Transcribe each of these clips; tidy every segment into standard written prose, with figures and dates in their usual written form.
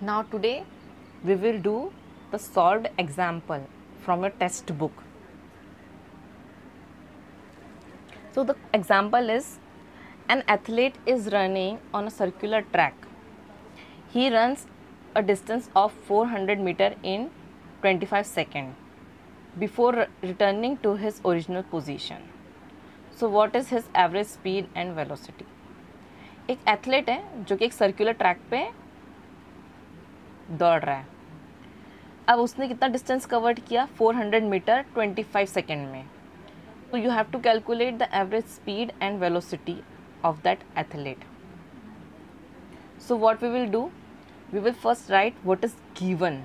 Now today we will do the solved example from your textbook. So the example is, an athlete is running on a circular track. He runs a distance of 400 meter in 25 seconds before returning to his original position. So what is his average speed and velocity? एक athlete है जो कि एक circular track पे दौड़ रहा है. अब उसने कितना डिस्टेंस कवर्ड किया? 400 मीटर 25 सेकेंड में. तो you have to calculate the average speed and velocity of that athlete. So what we will do, we will first write what is given.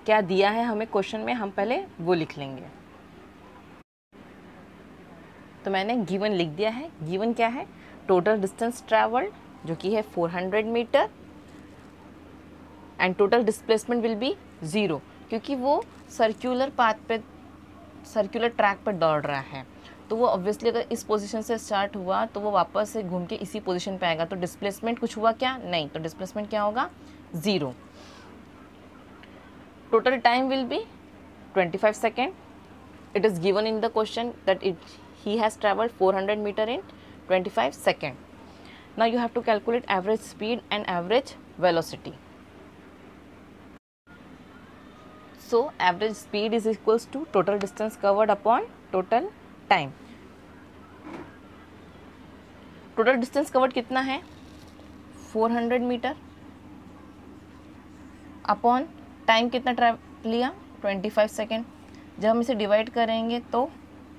क्या दिया है हमें क्वेश्चन में, हम पहले वो लिख लेंगे. तो मैंने गिवन लिख दिया है. गिवन क्या है? टोटल डिस्टेंस ट्रैवल्ड जो कि है 400 meter and total displacement will be 0 क्योंकि वो सर्कुलर पाथ पे, सर्कुलर ट्रैक पर दौड़ रहा है. तो वो ऑब्वियसली अगर इस पोजीशन से स्टार्ट हुआ तो वो वापस से घूम के इसी पोजीशन पे आएगा. तो डिस्प्लेसमेंट कुछ हुआ क्या? नहीं. तो डिस्प्लेसमेंट क्या होगा? 0. Total time will be 25 second. It is given in the question that he has traveled 400 meter in 25 seconds. Now you have to calculate average speed and average velocity. So average speed is equals to total distance covered upon total time. Total distance covered कितना है? 400 metre upon time कितना travel लिया? 25 second. जब हम इसे divide करेंगे तो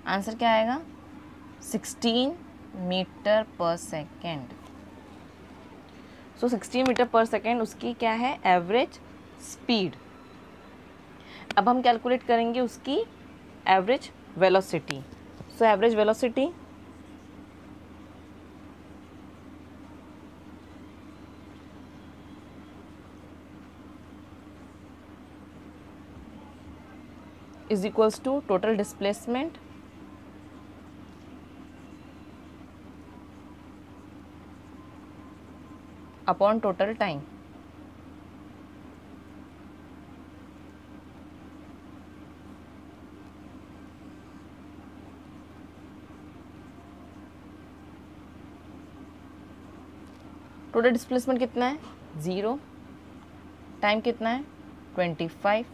answer क्या आएगा? 16 मीटर पर सेकेंड. सो 16 मीटर पर सेकेंड उसकी क्या है? Average speed. अब हम कैलकुलेट करेंगे उसकी average velocity. So average velocity is equals to total displacement upon total time. Total displacement कितना है? 0. टाइम कितना है? 25.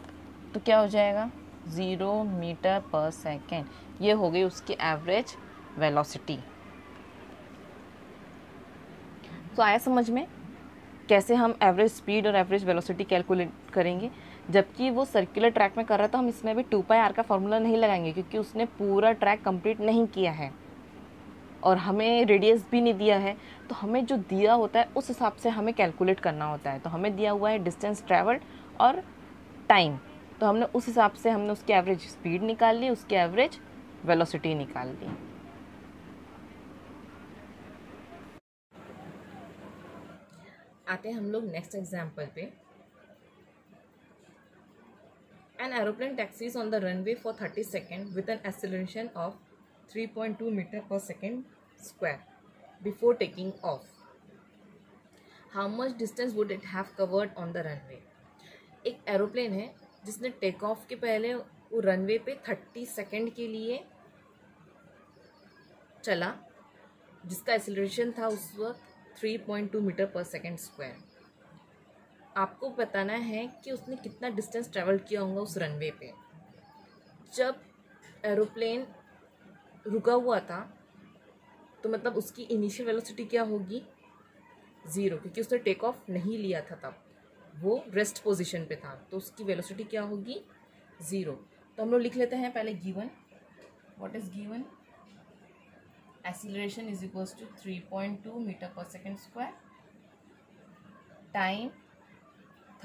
तो क्या हो जाएगा? 0 मीटर पर सेकेंड. ये हो गई उसकी एवरेज वेलोसिटी. तो आया समझ में कैसे हम एवरेज स्पीड और एवरेज वेलोसिटी कैलकुलेट करेंगे? जबकि वो सर्कुलर ट्रैक में कर रहा था, हम इसमें भी 2πr का फॉर्मूला नहीं लगाएंगे क्योंकि उसने पूरा ट्रैक कंप्लीट नहीं किया है और हमें रेडियस भी नहीं दिया है. तो हमें जो दिया होता है उस हिसाब से हमें कैलकुलेट करना होता है. तो हमें दिया हुआ है डिस्टेंस ट्रैवल्ड और टाइम. तो हमने उस हिसाब से हमने उसकी एवरेज स्पीड निकाल ली, उसकी एवरेज वेलोसिटी निकाल ली. आते हैं हम लोग नेक्स्ट एग्जाम्पल पे. An aeroplane taxis on the runway for 30 seconds with an acceleration of 3.2 meter per second square before taking off. How much distance would it have covered on the runway? एक aeroplane है जिसने take off के पहले वो runway पे 30 second के लिए चला, जिसका एक्सेलरेशन था उस वक्त 3.2 मीटर पर सेकेंड स्क्वायर. आपको बताना है कि उसने कितना डिस्टेंस ट्रैवल किया होगा उस रनवे पे. जब एरोप्लेन रुका हुआ था तो मतलब उसकी इनिशियल वेलोसिटी क्या होगी? 0 क्योंकि उसने टेक ऑफ नहीं लिया था, तब वो रेस्ट पोजीशन पे था. तो उसकी वेलोसिटी क्या होगी? 0. तो हम लोग लिख लेते हैं पहले given. What is given? Acceleration is equals to 3.2 metre पर second square. Time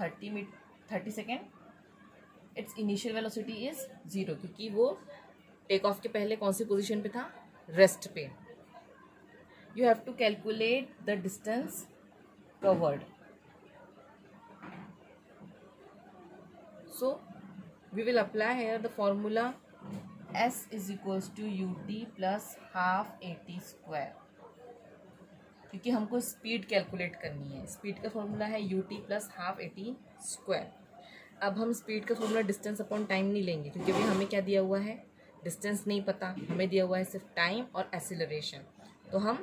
30 second. It's initial velocity is 0 क्योंकि वो टेक ऑफ के पहले कौन सी पोजीशन पे था? रेस्ट पे. You have to calculate the distance covered. So we will apply here the formula S is equals to ut plus half at square. क्योंकि हमको स्पीड कैलकुलेट करनी है। स्पीड का फॉर्मूला है ut plus half AT square. अब हम speed का formula distance upon time नहीं लेंगे, क्योंकि अभी हमें क्या दिया हुआ है, डिस्टेंस नहीं पता, हमें दिया हुआ है सिर्फ टाइम और एक्सीलरेशन। तो हम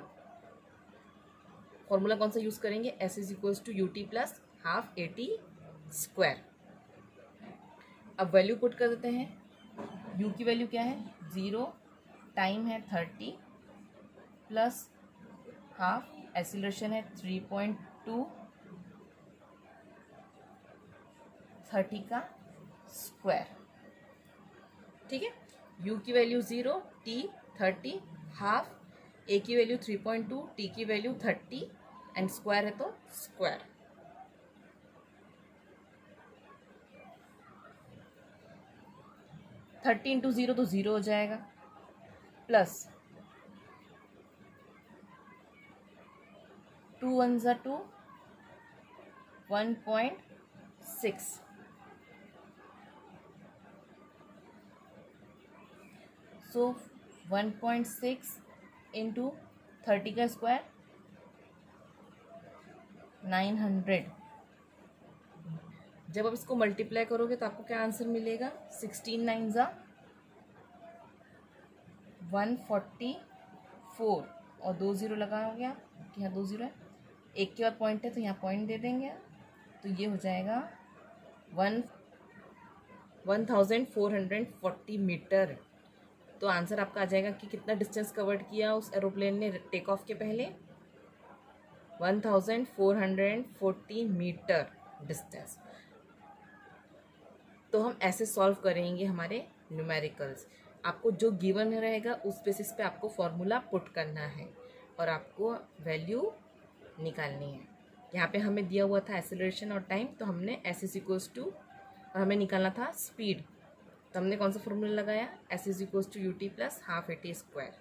फॉर्मूला कौन सा यूज़ करेंगे, s is equals to ut plus half AT square. अब वैल्यू पुट कर देते हैं। u की वैल्यू क्या है 0, टाइम है 30 प्लस हाफ, एक्सीलरेशन है 3.2, 30 का स्क्वायर। ठीक है, u की वैल्यू 0, t 30, हाफ, a की वैल्यू 3.2, t की वैल्यू 30 एंड स्क्वायर है तो स्क्वायर। थर्टी इंटू 0 तो 0 हो जाएगा, प्लस 2 1 ज़ा 2, 1.6, सो 1.6 इंटू 30 का स्क्वायर 900। जब आप इसको मल्टीप्लाई करोगे तो आपको क्या आंसर मिलेगा, 16 9 ज़ा 144 और 2 0 लगा हो गया कि यहाँ 2 0 है, एक के बाद पॉइंट है तो यहाँ पॉइंट दे देंगे, तो ये हो जाएगा 1440 मीटर। तो आंसर आपका आ जाएगा कि कितना डिस्टेंस कवर्ड किया उस एरोप्लेन ने टेक ऑफ के पहले, 1440 मीटर डिस्टेंस। तो हम ऐसे सॉल्व करेंगे हमारे न्यूमेरिकल्स। आपको जो गिवन रहेगा उस बेसिस पे आपको फॉर्मूला पुट करना है और आपको वैल्यू निकालनी है। यहाँ पे हमें दिया हुआ था एक्सेलरेशन और टाइम, तो हमने s इज इक्वल्स टू, और हमें निकालना था स्पीड, तो हमने कौन सा फॉर्मूला लगाया, s is equals to ut plus half AT square.